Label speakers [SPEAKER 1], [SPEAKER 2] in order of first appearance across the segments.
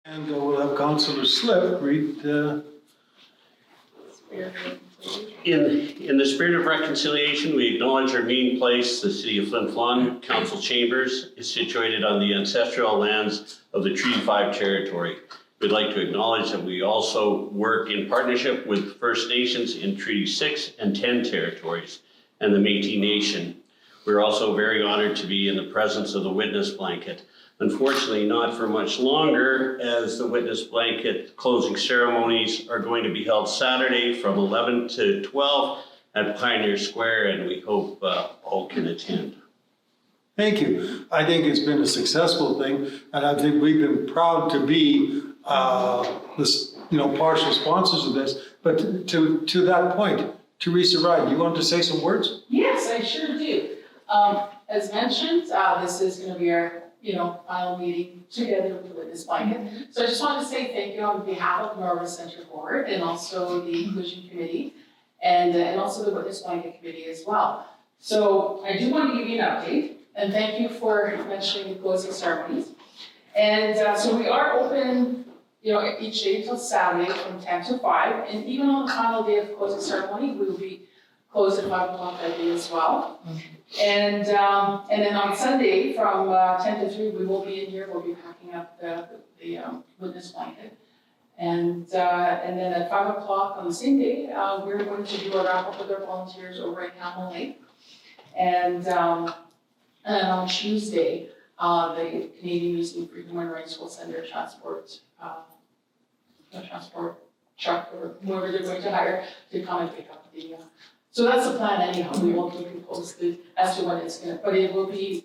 [SPEAKER 1] And we'll have Councillor Slip read,
[SPEAKER 2] In the spirit of reconciliation, we acknowledge our meeting place, the city of Flin Flon Council Chambers, is situated on the ancestral lands of the Treaty 5 territory. We'd like to acknowledge that we also work in partnership with First Nations in Treaty 6 and 10 territories and the Métis Nation. We're also very honored to be in the presence of the witness blanket. Unfortunately, not for much longer, as the witness blanket closing ceremonies are going to be held Saturday from 11 to 12 at Pioneer Square, and we hope all can attend.
[SPEAKER 1] thank you. I think it's been a successful thing, and I think we've been proud to be partial sponsors of this. But to that point, Teresa Ryan, you want to say some words?
[SPEAKER 3] Yes, I sure do. As mentioned, this is going to be our final meeting together with the witness blanket. So I just want to say thank you on behalf of Norway Center Board and also the Inclusion Committee and also the Witness Blanket Committee as well. So I do want to give you an update and thank you for mentioning the closing ceremonies. And so we are open, each day till Saturday from 10 to 5. And even on the final day of closing ceremony, we will be closed at 5 o'clock that day as well. And then on Sunday from 10 to 3, we will be in here. We'll be packing up the witness blanket. And then at 5 o'clock on the same day, we're going to do a wrap up with our volunteers over at Camel Lake. And on Tuesday, the Canadian Museum for Human Rights will send their transport truck or whoever they're going to hire to come and pick up the. So that's the plan anyhow. We will keep you posted as to when it's going to, but it will be,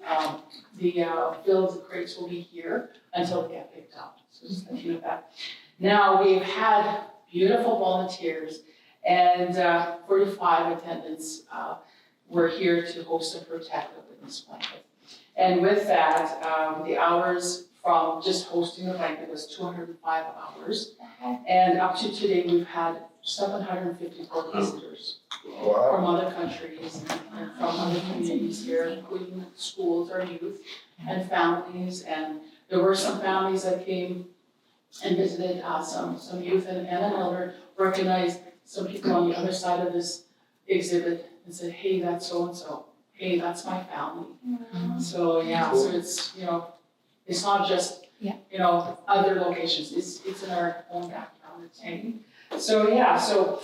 [SPEAKER 3] the filled crates will be here until they get picked up. So just let you know that. Now, we've had beautiful volunteers and 45 attendants were here to host and protect the witness blanket. And with that, the hours from just hosting the blanket was 205 hours. And up to today, we've had 754 visitors from other countries and from other communities here, including schools, our youth, and families. And there were some families that came and visited some youth and an elder, recognized some people on the other side of this exhibit and said, hey, that's so-and-so. Hey, that's my family. Mm-hmm. So yeah, so it's, it's not just, other locations. It's in our own backyard. It's hanging. So yeah, so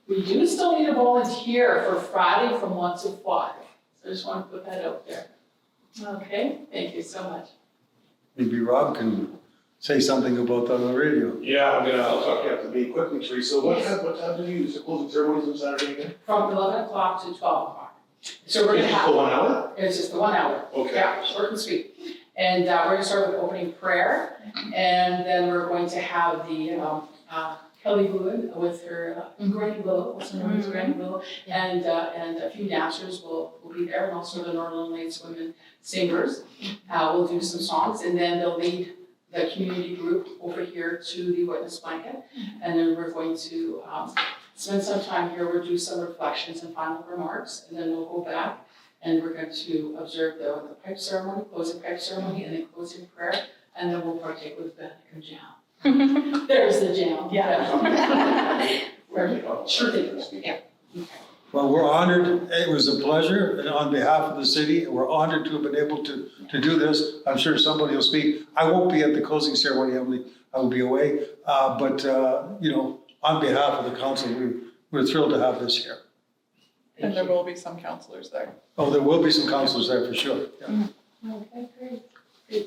[SPEAKER 3] we do still need a volunteer for Friday from 1 to 5. So I just want to put that out there. Okay, thank you so much.
[SPEAKER 1] Maybe Rob can say something about that on the radio.
[SPEAKER 4] Yeah, I'll talk you have to be quickly, Teresa. What time do you use the closing ceremonies on Saturday again?
[SPEAKER 3] From 11 o'clock to 12 o'clock. So we're going to
[SPEAKER 4] Just
[SPEAKER 3] have.
[SPEAKER 4] the 1 hour?
[SPEAKER 3] It's just the 1 hour.
[SPEAKER 4] Okay.
[SPEAKER 3] Yeah, short and sweet. And we're going to start with opening prayer, and then we're going to have the Kelly Wood with her Granny Willow, also known as Granny Willow, and a few dancers will be there, and also the Northern Lights women singers will do some songs, and then they'll lead the community group over here to the witness blanket, and then we're going to spend some time here. We'll do some reflections and final remarks, and then we'll go back and we're going to observe the pipe ceremony, closing pipe ceremony, and then closing prayer, and then we'll partake with the jam. There's the jam. Yeah. Sure thing. Yeah. Okay.
[SPEAKER 1] Well, we're honored. It was a pleasure. And on behalf of the city, we're honored to have been able to do this. I'm sure somebody will speak. I won't be at the closing ceremony, Emily. I will be away. But on behalf of the council, we're thrilled to have this here.
[SPEAKER 5] And there will be some counselors there.
[SPEAKER 1] Oh, there will be some counselors there for sure. Yeah.
[SPEAKER 3] Okay, great.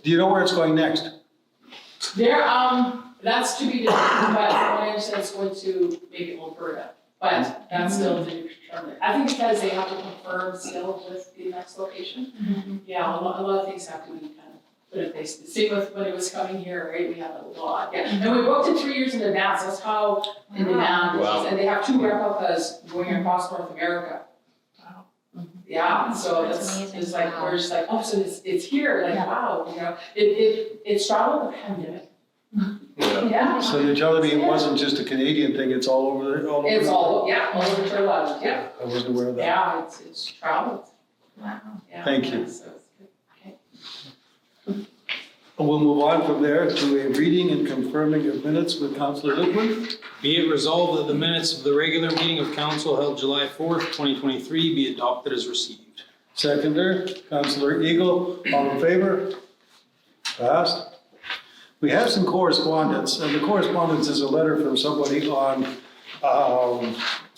[SPEAKER 1] Do you know where it's going next?
[SPEAKER 3] There, that's to be determined, but from what I understand, it's going to maybe Alberta. But that's still to be determined. I think because they have to confirm still with the next location. Mm-hmm. Yeah, a lot of things have to be kind of put in place. Same with when it was coming here, right? We have a lot. Yeah, and we booked it 3 years in advance. That's how in demand.
[SPEAKER 2] Wow. And
[SPEAKER 3] they have 2 replicas going across North America.
[SPEAKER 5] Wow.
[SPEAKER 3] Yeah, so
[SPEAKER 6] That's amazing.
[SPEAKER 3] it's like,
[SPEAKER 6] Wow.
[SPEAKER 3] we're just like, oh, so it's here, like, wow, it straddled the pandemic. Yeah.
[SPEAKER 1] So you're telling me it wasn't just a Canadian thing, it's all over there?
[SPEAKER 3] It's all over Turtle Island, yeah.
[SPEAKER 1] I wasn't aware of that.
[SPEAKER 3] Yeah, it's traveled.
[SPEAKER 6] Wow.
[SPEAKER 3] Yeah.
[SPEAKER 1] Thank you.
[SPEAKER 3] So it's good. Okay.
[SPEAKER 1] We'll move on from there to a reading and confirming of minutes with Councillor Litwin.
[SPEAKER 6] Be it resolved that the minutes of the regular meeting of council held July 4th, 2023 be adopted as received.
[SPEAKER 1] Seconder, Councillor Eagle, all in favor? Passed. We have some correspondence, and the correspondence is a letter from somebody on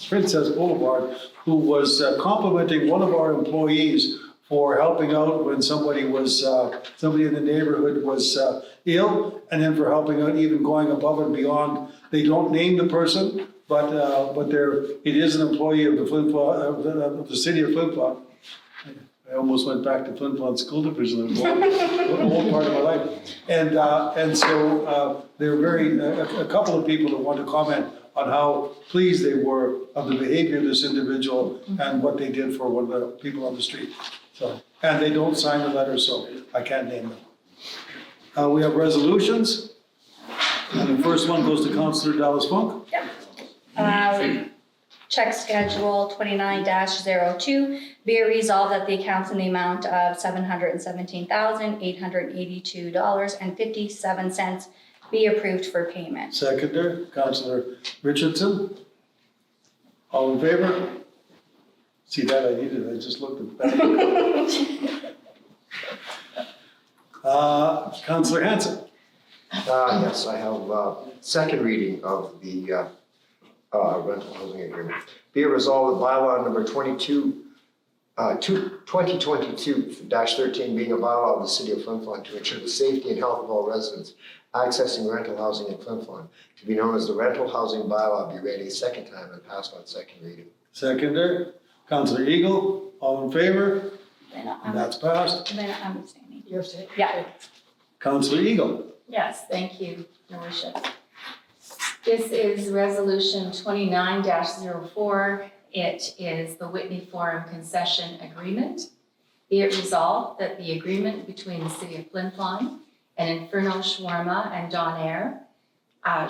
[SPEAKER 1] Princess Boulevard who was complimenting one of our employees for helping out when somebody in the neighborhood was ill, and then for helping out, even going above and beyond. They don't name the person, but it is an employee of the Flin Flon, of the city of Flin Flon. I almost went back to Flin Flon School Division, the whole part of my life. And so there were a couple of people that wanted to comment on how pleased they were of the behavior of this individual and what they did for one of the people on the street. So, and they don't sign the letter, so I can't name them. We have resolutions, and the first one goes to Councillor Dallas Funk.
[SPEAKER 7] Check schedule 29-02, be it resolved that the accounts in the amount of $717,882.57 be approved for payment.
[SPEAKER 1] Seconder, Councillor Richardson. All in favor? See that, I needed, I just looked at that. Councillor Hanson.
[SPEAKER 8] Yes, I have second reading of the rental housing agreement. Be it resolved that bylaw number 2022-13 being a bylaw of the city of Flin Flon to ensure the safety and health of all residents accessing rental housing in Flin Flon, to be known as the rental housing bylaw, be read a second time and passed on second reading.
[SPEAKER 1] Seconder, Councillor Eagle. All in favor?
[SPEAKER 7] Then
[SPEAKER 1] That's passed.
[SPEAKER 7] I'm abstaining.
[SPEAKER 3] You're saying?
[SPEAKER 7] Yeah.
[SPEAKER 1] Councillor Eagle.
[SPEAKER 9] Yes, thank you, Your Worship. This is Resolution 29-04. It is the Whitney Forum Concession Agreement. Be it resolved that the agreement between the City of Flin Flon and Inferno Shawarma and Don Air,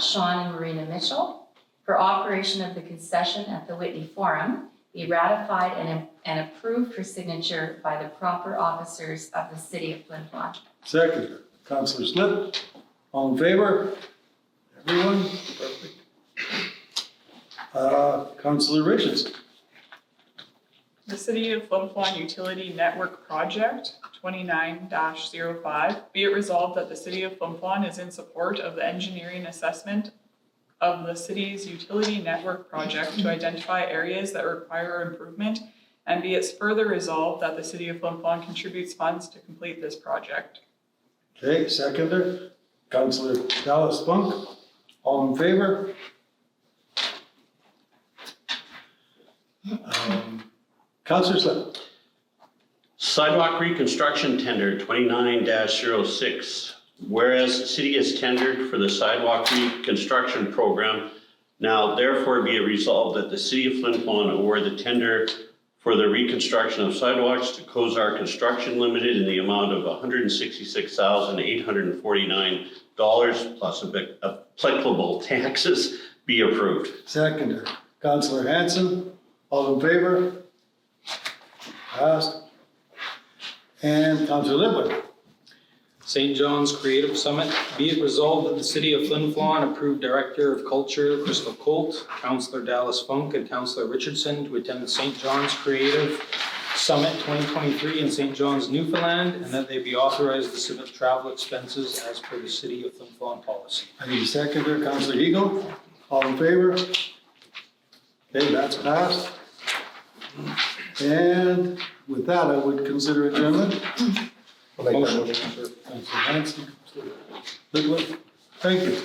[SPEAKER 9] Sean and Marina Mitchell, for operation of the concession at the Whitney Forum be ratified and approved for signature by the proper officers of the City of Flin Flon.
[SPEAKER 1] Seconder, Councillor Slip. All in favor? Everyone? Perfect. Councillor Richardson.
[SPEAKER 5] The City of Flin Flon Utility Network Project 29-05, be it resolved that the City of Flin Flon is in support of the engineering assessment of the city's utility network project to identify areas that require improvement, and be it further resolved that the City of Flin Flon contributes funds to complete this project.
[SPEAKER 1] Okay, seconder, Councillor Dallas Funk. All in favor? Councillor Slip.
[SPEAKER 2] Sidewalk reconstruction tender 29-06. Whereas the city has tendered for the sidewalk reconstruction program, now therefore be it resolved that the city of Flin Flon award the tender for the reconstruction of sidewalks to Kozar Construction Limited in the amount of $166,849 plus applicable taxes be approved.
[SPEAKER 1] Seconder, Councillor Hanson. All in favor? Passed. And Councillor Litwin.
[SPEAKER 6] St. John's Creative Summit, be it resolved that the City of Flin Flon approve Director of Culture Crystal Colt, Councillor Dallas Funk, and Councillor Richardson to attend the St. John's Creative Summit 2023 in St. John's, Newfoundland, and that they be authorized to submit travel expenses as per the City of Flin Flon policy.
[SPEAKER 1] I need a seconder, Councillor Eagle. All in favor? Okay, that's passed. And with that, I would consider adjournment.
[SPEAKER 8] I'll make that
[SPEAKER 6] Motion.
[SPEAKER 8] motion.
[SPEAKER 1] Councillor Hanson, Litwin. Thank you.